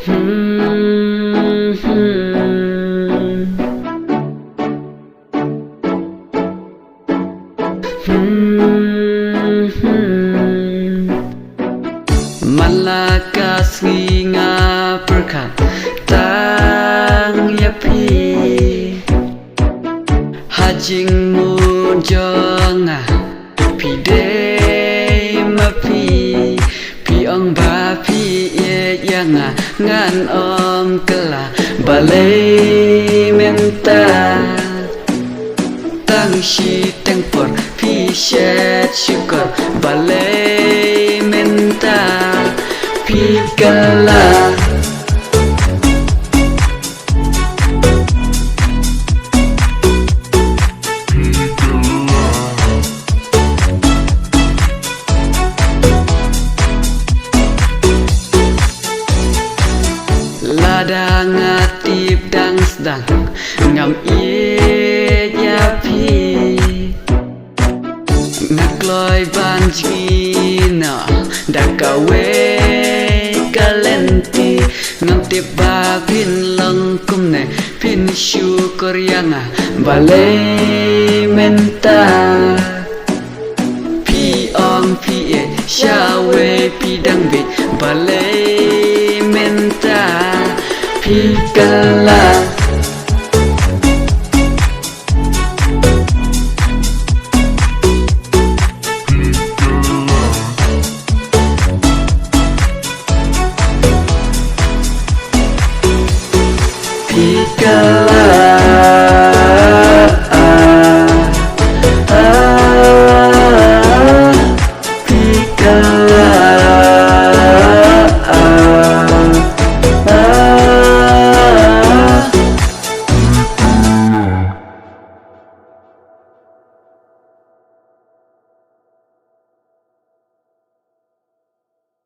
Malakas nga perkat tang yapi hajing munjonga pide mapi piong ba pi ye yanga ngan om kela balai menta tang shi tang por pi shet syukur balai menta pi kala ladang atip dang sedang ngam ie yapi nakloi banjina dakawe kalenti ngam tip babin langkum ne pin syukur yanga balai menta pi om pi e shawe pi dang bit balai menta pi kala